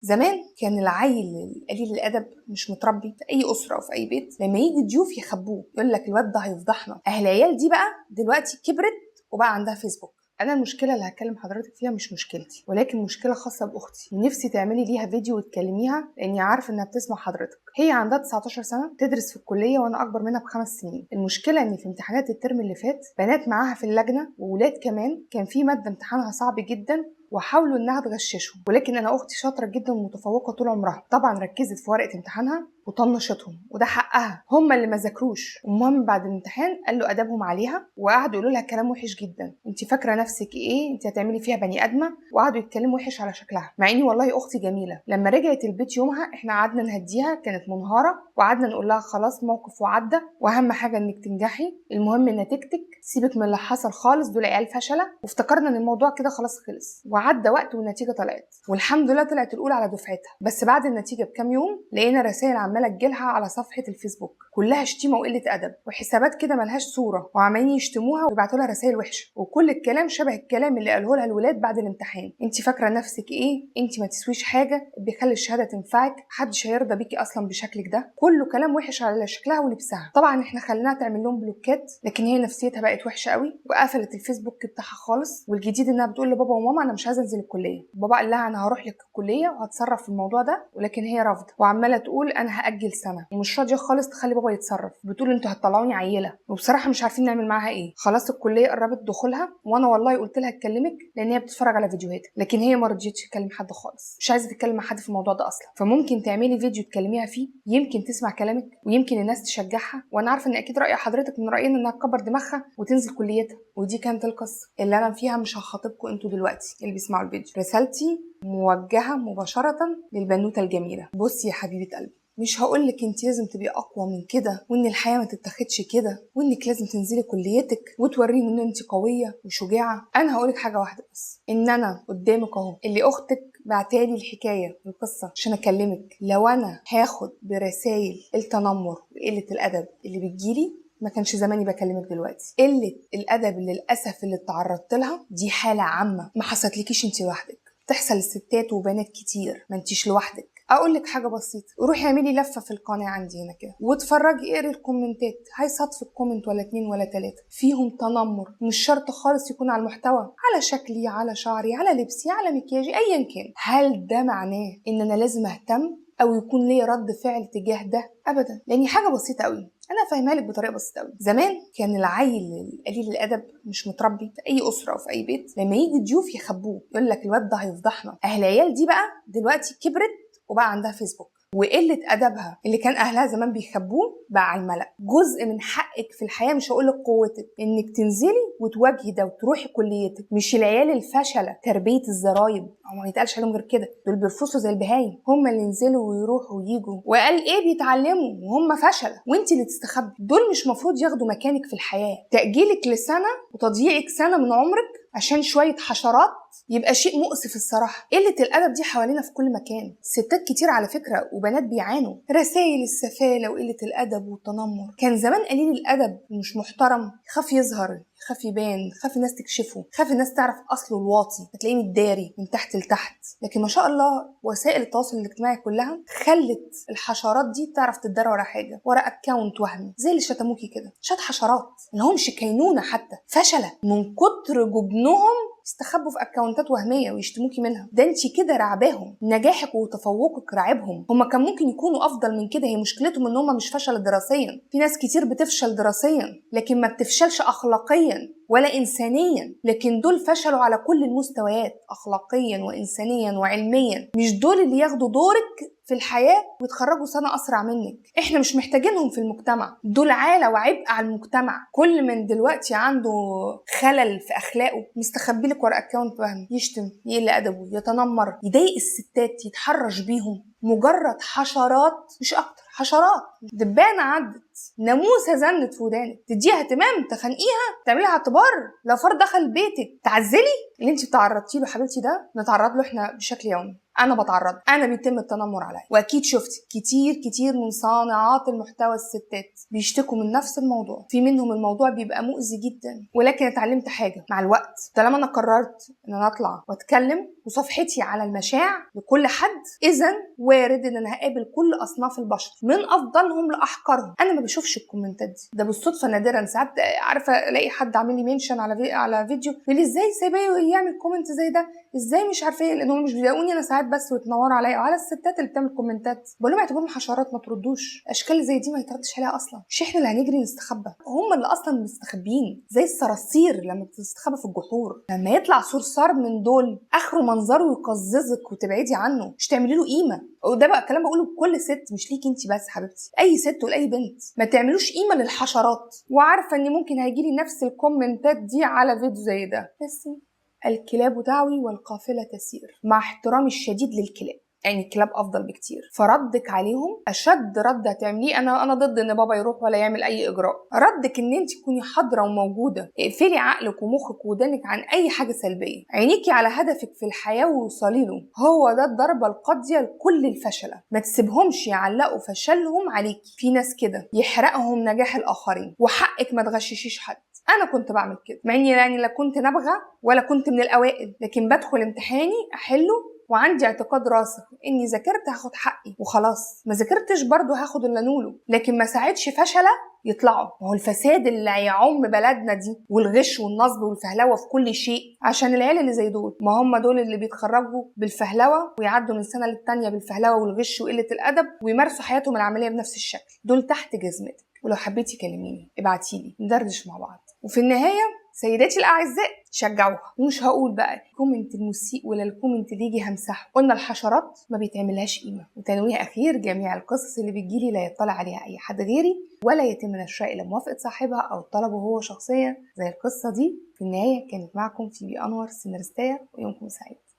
زمان كان العيل قليل الادب مش متربي في اي اسره او في اي بيت، لما يجي ضيوف يخبوه، يقول لك الواد ده هيفضحنا. العيال دي بقى دلوقتي كبرت وبقى عندها فيسبوك. انا المشكله اللي هكلم حضرتك فيها مش مشكلتي، ولكن مشكله خاصه باختي، ونفسي تعملي ليها فيديو وتكلميها لاني عارفه انها بتسمع حضرتك. هي عندها 19 سنه، تدرس في الكليه وانا اكبر منها ب5 سنين. المشكله ان في امتحانات الترم اللي فات بنات معاها في اللجنه وولاد كمان، كان في ماده امتحانها صعب جدا وحاولوا انها تغششهم، ولكن انا اختي شاطره جدا ومتفوقه طول عمرها، طبعا ركزت في ورقه امتحانها وطنشتهم، وده حقها، هم اللي ما ذاكروش. المهم بعد الامتحان قال له ادبهم عليها وقعدوا يقولوا لها كلام وحش جدا، انت فاكره نفسك ايه، انت هتعملي فيها بني ادمه، وقعدوا يتكلموا وحش على شكلها، مع اني والله اختي جميله. لما رجعت البيت يومها احنا قعدنا نهديها، كانت منهاره، وقعدنا نقول لها خلاص موقف وعدى، واهم حاجه انك تنجحي، المهم نتيجتك، سيبك من اللي حصل خالص، دول عيال فشله. وافتكرنا ان الموضوع كده خلاص خلص، وعدى وقت والنتيجه طلعت، والحمد لله طلعت الاولى على دفعتها. بس بعد النتيجه بكام يوم لقينا رسائل عماله تجيلها على صفحه الفيسبوك كلها شتيمه وقله ادب، وحسابات كده ملهاش صوره، وعمالين يشتموها ويبعتوا لها رسائل وحشه، وكل الكلام شبه الكلام اللي قاله لها الولاد بعد الامتحان. انت فاكره نفسك ايه، انت ما تسويش حاجه، بيخلي الشهاده تنفعك، محدش هيرضى بيكي اصلا بشكلك ده، كله كلام وحش على شكلها ولبسها. طبعا احنا خليناها تعمل لهم بلوكات، لكن هي نفسيتها بقت وحشه قوي وقفلت الفيسبوك بتاعها خالص. والجديد انها بتقول لبابا وماما انا مش عايزه انزل الكليه، بابا قال لها انا هروح لك الكليه وهتصرف في الموضوع ده، ولكن هي رافضه وعماله تقول انا هاجل سنه، ومش راضيه خالص تخلي بابا يتصرف، بتقول انتوا هتطلعوني عيله، وبصراحه مش عارفين نعمل معاها ايه. خلاص الكليه قربت دخولها، وانا والله قلت لها تكلمك لان هي بتتفرج على فيديوهاتك، لكن هي ما رضيتش تكلم حد خالص، مش عايزه تتكلم مع حد في الموضوع ده اصلا. فممكن تعملي فيديو تكلميها فيه، يمكن تسمع كلامك ويمكن الناس تشجعها. وانا عارفه ان اكيد راي حضرتك من راينا انها تكبر دماغها وتنزل كليتها، ودي كانت القصه اللي انا فيها. مش هخاطبكم انتوا دلوقتي اللي بيسمعوا الفيديو، رسالتي موجهه مباشره للبنوته الجميله. بصي يا حبيبه قلبي، مش هقولك انت لازم تبقي اقوى من كده، وان الحياه ما تتاخدش كده، وانك لازم تنزلي كليتك وتوريهم ان انت قويه وشجاعه. انا هقولك حاجه واحده بس، ان انا قدامك اهو، اللي اختك بعتالي الحكايه والقصه عشان اكلمك. لو انا هاخد برسائل التنمر وقله الادب اللي بتجيلي، ما كانش زماني بكلمك دلوقتي. قله الادب للاسف اللي اتعرضت لها دي حاله عامه، ما حصلتلكيش انت لوحدك، بتحصل لستات وبنات كتير، ما انتيش لوحدك. اقول لك حاجه بسيطه، روحي اعملي لفه في القناه عندي هنا كده واتفرجي، اقري الكومنتات، هيصادفك كومنت ولا 2 ولا 3 فيهم تنمر، مش شرط خالص يكون على المحتوى، على شكلي، على شعري، على لبسي، على مكياجي، ايا كان. هل ده معناه ان انا لازم اهتم او يكون لي رد فعل تجاه ده؟ ابدا، لاني حاجه بسيطه قوي انا فاهمها لك بطريقه بسيطه قوي. زمان كان العيل قليل الادب مش متربي في اي اسره او في اي بيت، لما يجي ضيوف يخبوه، يقول لك الواد ده هيفضحنا. العيال دي بقى دلوقتي كبرت وبقى عندها فيسبوك، وقله ادبها اللي كان اهلها زمان بيخبوه بقى على الملأ. جزء من حقك في الحياه، مش هقول لك قوتك، انك تنزلي وتواجهي ده وتروحي كليتك. مش العيال الفشله تربيه الزرايب، او ما يتقالش عليهم غير كده، دول بيرفصوا زي البهايم، هم اللي ينزلوا ويروحوا ويجوا، وقال ايه بيتعلموا وهم فشله، وانت اللي تستخبي. دول مش مفروض ياخدوا مكانك في الحياه. تاجيلك لسنه وتضييعك سنه من عمرك عشان شويه حشرات يبقى شيء مؤسف الصراحه. قله الادب دي حوالينا في كل مكان، ستات كتير على فكره وبنات بيعانوا رسائل السفاله وقله الادب والتنمر. كان زمان قليل الادب مش محترم، يخاف يظهر، يخاف يبان، يخاف الناس تكشفه، يخاف الناس تعرف اصله الواطي، هتلاقيه متداري من تحت لتحت. لكن ما شاء الله وسائل التواصل الاجتماعي كلها خلت الحشرات دي تعرف تتدارى ورا حاجه، ورا اكونت وهمي زي اللي شتموكي كده، شات حشرات ملهمش كينونه، حتى فشله من كتر جبنهم استخبوا في اكونتات وهميه ويشتموكي منها. ده انت كده رعباهم، نجاحك وتفوقك راعبهم. هما كان ممكن يكونوا افضل من كده، هي مشكلتهم ان هما مش فشل دراسيا. في ناس كتير بتفشل دراسيا لكن ما بتفشلش اخلاقيا ولا انسانيا، لكن دول فشلوا على كل المستويات، اخلاقيا وانسانيا وعلميا. مش دول اللي ياخدوا دورك في الحياة ويتخرجوا سنة أسرع منك. إحنا مش محتاجينهم في المجتمع، دول عالة وعبء على المجتمع. كل من دلوقتي عنده خلل في أخلاقه مستخبي لك ورا أكاونت وهمي، يشتم، يقل أدبه، يتنمر، يضايق الستات، يتحرش بيهم. مجرد حشرات مش أكتر، حشرات. دبانة عدت، ناموسة زنت في ودانك، تديها اهتمام، تخنقيها، تعمليها اعتبار. لو فرد دخل بيتك تعزلي اللي انت تعرضتي له حبيبتي، ده نتعرض له احنا بشكل يومي. انا بتعرض، انا بيتم التنمر عليا. واكيد شفت كتير من صانعات المحتوى الستات بيشتكوا من نفس الموضوع، في منهم الموضوع بيبقى مؤذي جدا. ولكن اتعلمت حاجه مع الوقت، طالما انا قررت ان انا اطلع واتكلم وصفحتي على المشاع لكل حد، اذا وارد ان انا هقابل كل اصناف البشر من افضلهم لاحقرهم. انا ما بشوفش الكومنتات دي، ده بالصدفه نادرا. ساعات عارفه الاقي حد عامل لي منشن على فيديو يقول لي ازاي سايباه يعمل كومنت زي ده، ازاي مش عارفه ايه، لانهم مش بيلاقوني انا ساعات بس ويتنوروا عليا وعلى الستات اللي بتعمل كومنتات. بقول لهم اعتبرهم حشرات، ما تردوش. اشكال زي دي ما يتردش عليها اصلا، مش احنا اللي هنجري نستخبى، هم اللي اصلا مستخبيين زي الصراصير لما بتستخبى في الجحور. لما يطلع صرصار من دول اخره منظره يقززك وتبعدي عنه، مش تعملي له قيمه. وده بقى كلام بقوله بكل ست، مش ليكي انت بس حبيبتي، اي ست ولاي بنت، ما تعملوش قيمه للحشرات. وعارفه ان ممكن هيجيلي نفس الكومنتات دي على فيديو زي ده، بس الكلاب تعوي والقافله تسير. مع احترامي الشديد للكلاب، يعني الكلاب افضل بكتير، فردك عليهم اشد رد هتعمليه. انا ضد ان بابا يروح ولا يعمل اي اجراء. ردك ان انت تكوني حاضره وموجوده، اقفلي عقلك ومخك ودانك عن اي حاجه سلبيه، عينيكي على هدفك في الحياه ووصلي له. هو ده الضربه القاضيه لكل الفشله. ما تسيبهمش يعلقوا فشلهم عليكي. في ناس كده يحرقهم نجاح الاخرين، وحقك ما تغششيش حد. انا كنت بعمل كده، مع اني يعني لا كنت نابغه ولا كنت من الاوائل، لكن بدخل امتحاني احله وعندي اعتقاد راسخ اني ذاكرت هاخد حقي وخلاص، ما ذاكرتش برضو هاخد اللي نوله. لكن ما ساعدش فشله يطلعوا. ما هو الفساد اللي هيعم بلدنا دي والغش والنصب والفهلوه في كل شيء عشان العيال اللي زي دول. ما هم دول اللي بيتخرجوا بالفهلوه ويعدوا من سنه للتانيه بالفهلوه والغش وقله الادب ويمارسوا حياتهم العمليه بنفس الشكل. دول تحت جزمتك، ولو حبيتي كلميني ابعتيلي ندردش مع بعض. وفي النهايه سيداتي الاعزاء شجعوها، ومش هقول بقى الكومنت المسيء ولا الكومنت اللي يجي همسحه. قلنا الحشرات ما بيتعملهاش قيمه. وتنويه اخير، جميع القصص اللي بتجيلي لا يطلع عليها اي حد غيري، ولا يتم نشرها الا موافقه صاحبها او طلبه هو شخصيا، زي القصه دي. في النهايه كانت معكم في بي انور سيناريستيه، ويومكم سعيد.